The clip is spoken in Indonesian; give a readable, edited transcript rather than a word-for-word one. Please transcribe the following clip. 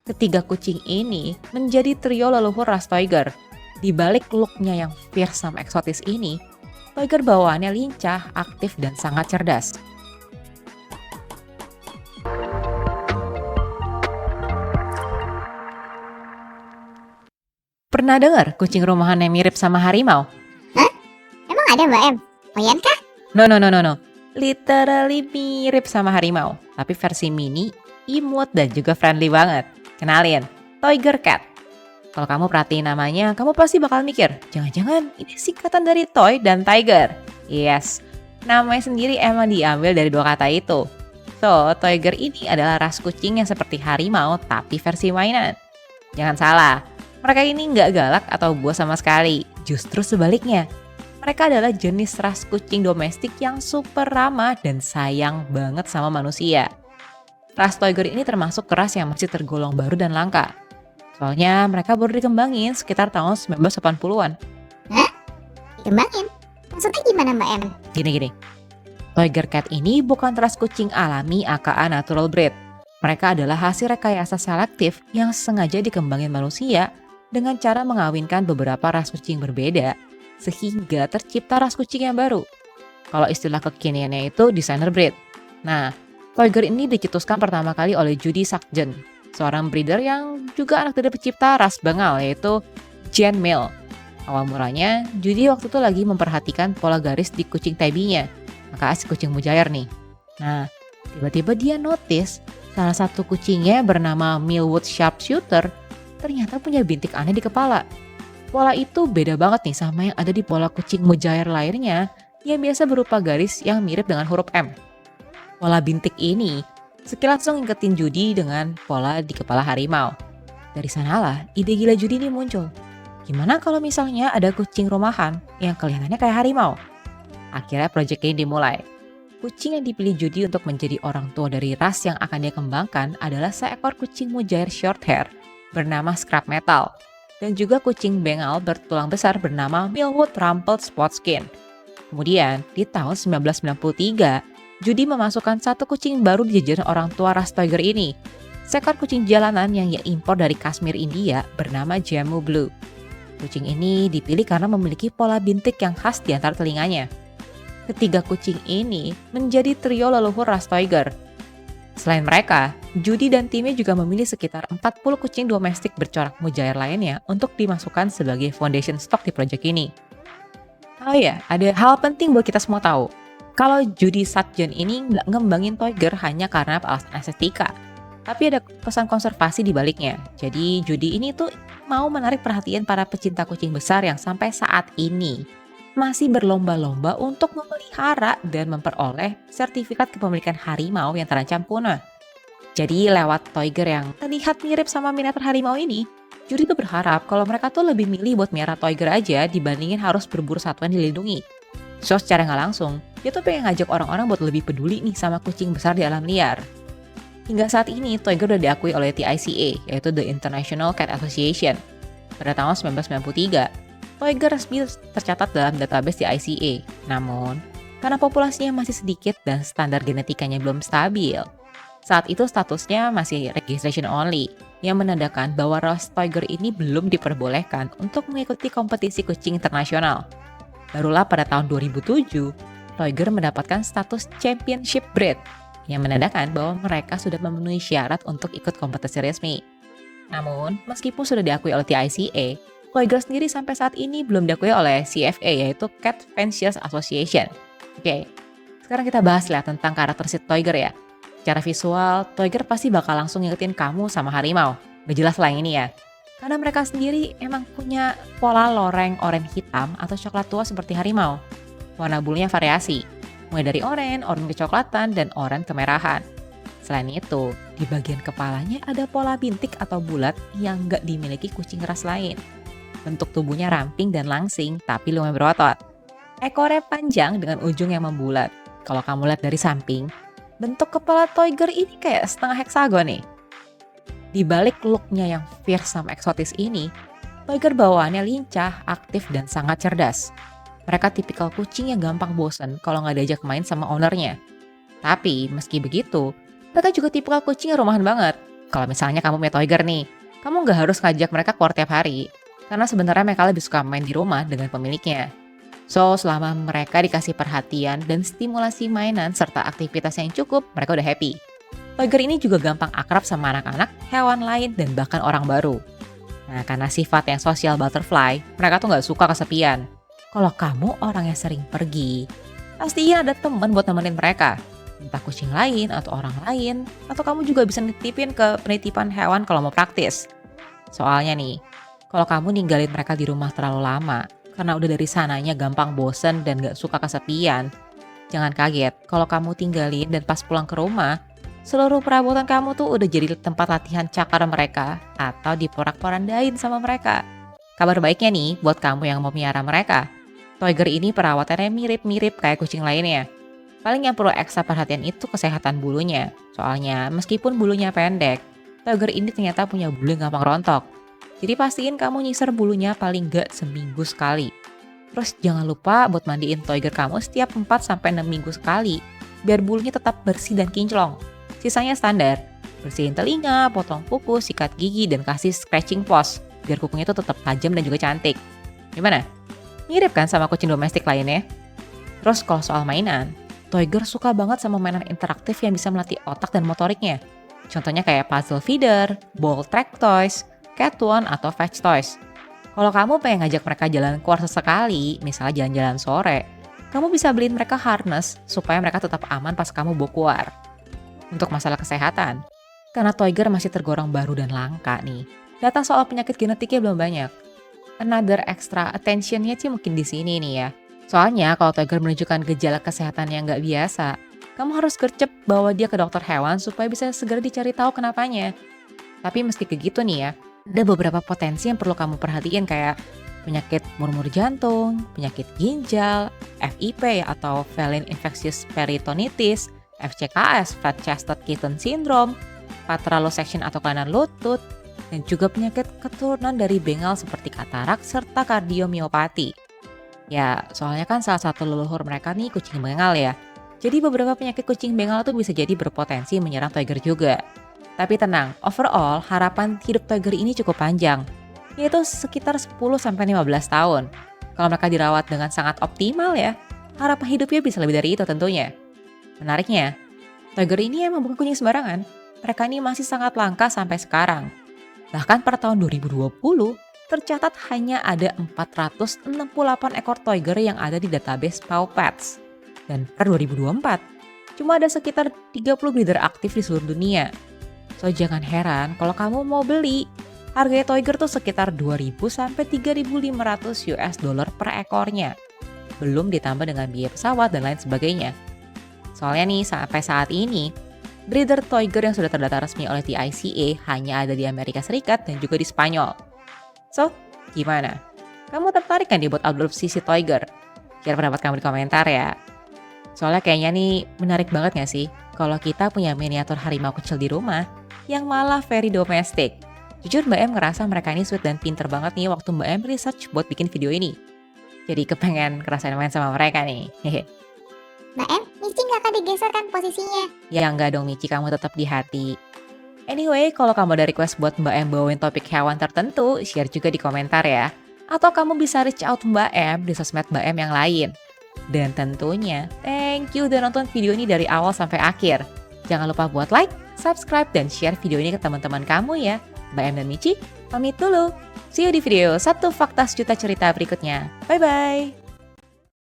Ketiga kucing ini menjadi trio leluhur ras Toiger. Di balik looknya yang fierce sama eksotis ini, Toiger bawaannya lincah, aktif, dan sangat cerdas. Pernah dengar kucing rumahan yang mirip sama harimau? Hah? Emang ada Mbak Em? Oyan kah? No. Literally mirip sama harimau, tapi versi mini, imut, dan juga friendly banget. Kenalin, Toiger Cat. Kalau kamu perhatiin namanya, kamu pasti bakal mikir, jangan-jangan ini singkatan dari Toy dan Tiger. Yes, namanya sendiri emang diambil dari dua kata itu. So, Toiger ini adalah ras kucing yang seperti harimau tapi versi mainan. Jangan salah, mereka ini nggak galak atau buas sama sekali. Justru sebaliknya, mereka adalah jenis ras kucing domestik yang super ramah dan sayang banget sama manusia. Ras Toiger ini termasuk ras yang masih tergolong baru dan langka. Soalnya mereka baru dikembangin sekitar tahun 1980-an. Hah? Dikembangin? Maksudnya gimana Mbak Em? Gini. Toiger Cat ini bukan ras kucing alami aka natural breed. Mereka adalah hasil rekayasa selektif yang sengaja dikembangin manusia dengan cara mengawinkan beberapa ras kucing berbeda sehingga tercipta ras kucing yang baru. Kalau istilah kekiniannya itu designer breed. Nah, Toiger ini dicetuskan pertama kali oleh Judy Sargent, seorang breeder yang juga anak dari pencipta ras Bengal yaitu Jan Mill. Awal mulanya, Judy waktu itu lagi memperhatikan pola garis di kucing tabby-nya, maka si kucing mujair nih. Nah, tiba-tiba dia notice salah satu kucingnya bernama Millwood Sharpshooter ternyata punya bintik aneh di kepala. Pola itu beda banget nih sama yang ada di pola kucing mujair lainnya yang biasa berupa garis yang mirip dengan huruf M. Pola bintik ini sekilas langsung ngiketin Judy dengan pola di kepala harimau. Dari sanalah ide gila Judy ini muncul. Gimana kalau misalnya ada kucing rumahan yang kelihatannya kayak harimau? Akhirnya proyek ini dimulai. Kucing yang dipilih Judy untuk menjadi orang tua dari ras yang akan dia kembangkan adalah seekor kucing mujair short hair bernama Scrap Metal dan juga kucing Bengal bertulang besar bernama Millwood Rumpled Spotskin. Kemudian di tahun 1993, Judy memasukkan satu kucing baru di jajaran orang tua ras Toiger ini. Seekor kucing jalanan yang ia impor dari Kashmir, India bernama Jammu Blue. Kucing ini dipilih karena memiliki pola bintik yang khas di antara telinganya. Ketiga kucing ini menjadi trio leluhur ras Toiger. Selain mereka, Judy dan timnya juga memilih sekitar 40 kucing domestik bercorak mujair lainnya untuk dimasukkan sebagai foundation stock di proyek ini. Oh ya, ada hal penting buat kita semua tahu. Kalau Judy Sargent ini nggak ngembangin Toiger hanya karena alasan estetika, tapi ada pesan konservasi di baliknya. Jadi Judy ini tuh mau menarik perhatian para pecinta kucing besar yang sampai saat ini masih berlomba-lomba untuk memelihara dan memperoleh sertifikat kepemilikan harimau yang terancam punah. Jadi lewat Toiger yang terlihat mirip sama miniatur harimau ini, Judy tuh berharap kalau mereka tuh lebih milih buat miara Toiger aja dibandingin harus berburu satwa yang dilindungi. So secara nggak langsung, dia tuh pengen ngajak orang-orang buat lebih peduli nih sama kucing besar di alam liar. Hingga saat ini, Toiger udah diakui oleh TICA, yaitu The International Cat Association. Pada tahun 1993, Toiger resmi tercatat dalam database TICA. Namun, karena populasinya masih sedikit dan standar genetikanya belum stabil, saat itu statusnya masih registration only, yang menandakan bahwa ras Toiger ini belum diperbolehkan untuk mengikuti kompetisi kucing internasional. Barulah pada tahun 2007, Toiger mendapatkan status championship breed, yang menandakan bahwa mereka sudah memenuhi syarat untuk ikut kompetisi resmi. Namun, meskipun sudah diakui oleh TICA, Toiger sendiri sampai saat ini belum diakui oleh CFA, yaitu Cat Fanciers Association. Oke, sekarang kita bahas lah tentang karakteristik Toiger ya. Secara visual, Toiger pasti bakal langsung ngikutin kamu sama harimau. Gak jelas lah yang ini ya. Karena mereka sendiri emang punya pola loreng oranye hitam atau coklat tua seperti harimau. Warna bulunya variasi, mulai dari oranye kecoklatan, dan oranye kemerahan. Selain itu, di bagian kepalanya ada pola bintik atau bulat yang gak dimiliki kucing ras lain. Bentuk tubuhnya ramping dan langsing, tapi lumayan berotot. Ekornya panjang dengan ujung yang membulat. Kalau kamu lihat dari samping, bentuk kepala Toiger ini kayak setengah heksagon nih. Di balik looknya yang fierce sama eksotis ini, Toiger bawaannya lincah, aktif, dan sangat cerdas. Mereka tipikal kucing yang gampang bosen kalau nggak diajak main sama ownernya. Tapi meski begitu, mereka juga tipikal kucing yang rumahan banget. Kalau misalnya kamu punya Toyger nih, kamu nggak harus ngajak mereka keluar tiap hari. Karena sebenarnya mereka lebih suka main di rumah dengan pemiliknya. So, selama mereka dikasih perhatian dan stimulasi mainan serta aktivitas yang cukup, mereka udah happy. Toyger ini juga gampang akrab sama anak-anak, hewan lain, dan bahkan orang baru. Nah, karena sifat yang social butterfly, mereka tuh nggak suka kesepian. Kalau kamu orang yang sering pergi, pastiin ada teman buat nemenin mereka. Entah kucing lain atau orang lain, atau kamu juga bisa nitipin ke penitipan hewan kalau mau praktis. Soalnya nih, kalau kamu ninggalin mereka di rumah terlalu lama, karena udah dari sananya gampang bosen dan gak suka kesepian, jangan kaget kalau kamu tinggalin dan pas pulang ke rumah, seluruh perabotan kamu tuh udah jadi tempat latihan cakar mereka atau diporak-porandain sama mereka. Kabar baiknya nih buat kamu yang mau miara mereka, Toyger ini perawatannya mirip-mirip kayak kucing lainnya. Paling yang perlu ekstra perhatian itu kesehatan bulunya. Soalnya meskipun bulunya pendek, Toyger ini ternyata punya bulu yang gampang rontok. Jadi pastiin kamu nyisir bulunya paling gak seminggu sekali. Terus jangan lupa buat mandiin Toyger kamu setiap 4-6 minggu sekali, biar bulunya tetap bersih dan kinclong. Sisanya standar, bersihin telinga, potong kuku, sikat gigi, dan kasih scratching paws, biar kukunya itu tetap tajam dan juga cantik. Gimana? Mirip kan sama kucing domestik lainnya? Terus kalau soal mainan, Toyger suka banget sama mainan interaktif yang bisa melatih otak dan motoriknya. Contohnya kayak puzzle feeder, ball track toys, cat one, atau fetch toys. Kalau kamu pengen ngajak mereka jalan keluar sesekali, misalnya jalan-jalan sore, kamu bisa beliin mereka harness supaya mereka tetap aman pas kamu bawa keluar. Untuk masalah kesehatan, karena Toyger masih tergolong baru dan langka nih, data soal penyakit genetiknya belum banyak. Another extra attention-nya sih mungkin di sini nih ya. Soalnya kalau Toyger menunjukkan gejala kesehatan yang nggak biasa, kamu harus gercep bawa dia ke dokter hewan supaya bisa segera dicari tahu kenapanya. Tapi meski begitu nih ya, ada beberapa potensi yang perlu kamu perhatiin kayak penyakit murmur jantung, penyakit ginjal, FIP atau feline infectious peritonitis, FCKS, flat-chested kitten syndrome, patralosection atau kelainan lutut, dan juga penyakit keturunan dari bengal seperti katarak serta kardiomiopati. Ya, soalnya kan salah satu leluhur mereka nih kucing bengal ya. Jadi beberapa penyakit kucing bengal tuh bisa jadi berpotensi menyerang Toyger juga. Tapi tenang, overall harapan hidup Toyger ini cukup panjang, yaitu sekitar 10-15 tahun. Kalau mereka dirawat dengan sangat optimal ya, harapan hidupnya bisa lebih dari itu tentunya. Menariknya, Toyger ini emang bukan kucing sembarangan. Mereka ini masih sangat langka sampai sekarang. Bahkan per tahun 2020, tercatat hanya ada 468 ekor Toyger yang ada di database Pawpets. Dan per 2024, cuma ada sekitar 30 breeder aktif di seluruh dunia. So jangan heran kalau kamu mau beli. Harga Toyger tuh sekitar 2.000 sampai 3.500 US dollar per ekornya. Belum ditambah dengan biaya pesawat dan lain sebagainya. Soalnya nih sampai saat ini, breeder Toyger yang sudah terdata resmi oleh TICA hanya ada di Amerika Serikat dan juga di Spanyol. So, gimana? Kamu tertarik kan buat adopsi si Toyger? Share pendapat kamu di komentar ya. Soalnya kayaknya nih menarik banget gak sih kalau kita punya miniatur harimau kecil di rumah yang malah very domestic. Jujur Mbak M ngerasa mereka ini sweet dan pinter banget nih waktu Mbak M research buat bikin video ini. Jadi kepengen ngerasain main sama mereka nih. Hehe. Mbak M, Mici nggak akan digeser kan posisinya? Ya enggak dong Michi, kamu tetap di hati. Anyway, kalau kamu ada request buat Mbak M bawain topik hewan tertentu, share juga di komentar ya. Atau kamu bisa reach out Mbak M di sosmed Mbak M yang lain. Dan tentunya, thank you udah nonton video ini dari awal sampai akhir. Jangan lupa buat like, subscribe, dan share video ini ke teman-teman kamu ya. Mbak M dan Michi, pamit dulu. See you di video 1 Fakta Sejuta Cerita berikutnya. Bye-bye!